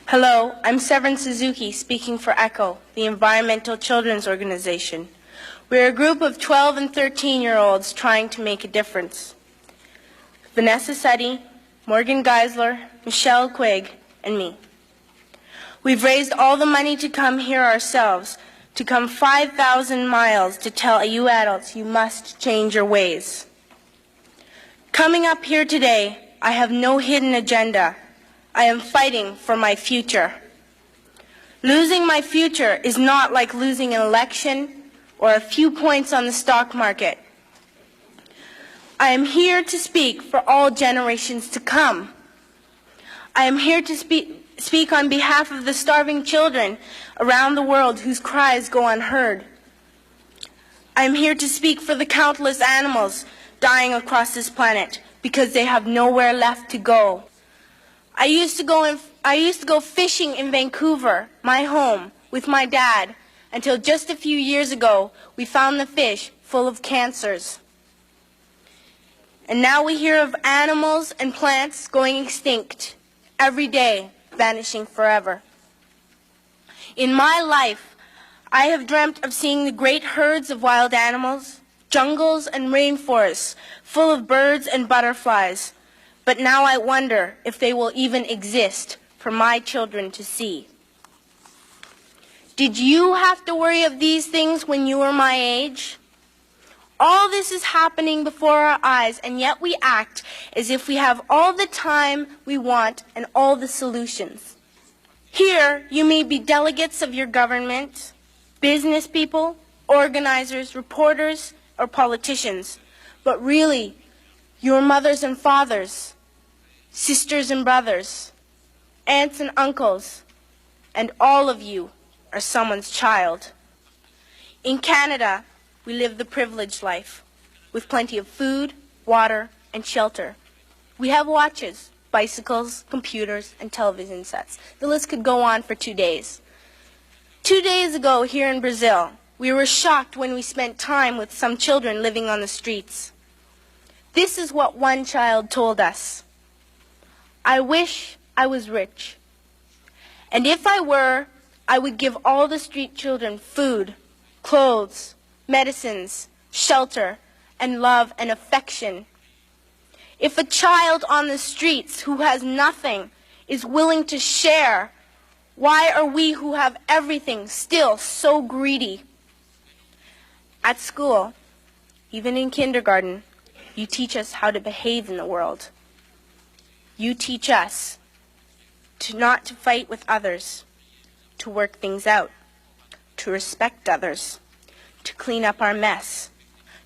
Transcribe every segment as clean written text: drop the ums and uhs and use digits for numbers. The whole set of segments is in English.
Hello, I'm Severn Suzuki speaking for ECHO, the Environmental Children's Organization. We're a group of 12 and 13-year-olds trying to make a difference. Vanessa Seti, Morgan Geisler, Michelle Quigg, and me. We've raised all the money to come here ourselves, to come 5,000 miles to tell you adults you must change your ways. Coming up here today, I have no hidden agenda. I am fighting for my future. Losing my future is not like losing an election or a few points on the stock market. I am here to speak for all generations to come. I am here to speak on behalf of the starving children around the world whose cries go unheard. I am here to speak for the countless animals dying across this planet because they have nowhere left to go. I used to go fishing in Vancouver, my home, with my dad, until just a few years ago we found the fish full of cancers. And now we hear of animals and plants going extinct, every day vanishing forever. In my life, I have dreamt of seeing the great herds of wild animals, jungles and rainforests full of birds and butterflies. But now I wonder if they will even exist for my children to see. Did you have to worry of these things when you were my age? All this is happening before our eyes, and yet we act as if we have all the time we want and all the solutions. Here, you may be delegates of your government, business people, organizers, reporters, or politicians, but really, your mothers and fathers, sisters and brothers, aunts and uncles, and all of you are someone's child. In Canada, we live the privileged life, with plenty of food, water, and shelter. We have watches, bicycles, computers, and television sets. The list could go on for 2 days. 2 days ago here in Brazil, we were shocked when we spent time with some children living on the streets. This is what one child told us. I wish I was rich. And if I were, I would give all the street children food, clothes, medicines, shelter, and love and affection. If a child on the streets who has nothing is willing to share, why are we who have everything still so greedy? At school, even in kindergarten, you teach us how to behave in the world. You teach us not to fight with others, to work things out, to respect others, to clean up our mess,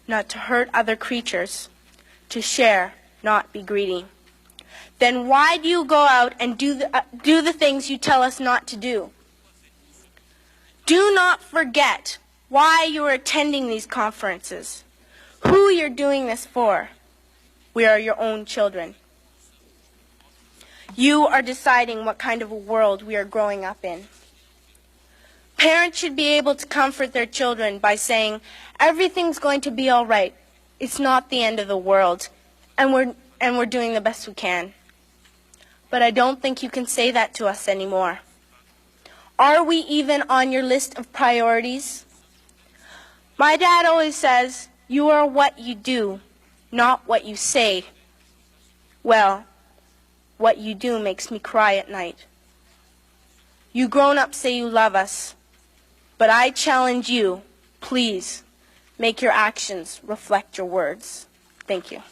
not to hurt other creatures, to share, not be greedy. Then why do you go out and do the things you tell us not to do? Do not forget why you are attending these conferences, who you're doing this for. We are your own children. You are deciding what kind of a world we are growing up in. Parents should be able to comfort their children by saying, everything's going to be all right. It's not the end of the world, and we're doing the best we can. But I don't think you can say that to us anymore. Are we even on your list of priorities? My dad always says, you are what you do, not what you say. Well, what you do makes me cry at night. You grown-ups say you love us, but I challenge you, please, make your actions reflect your words. Thank you.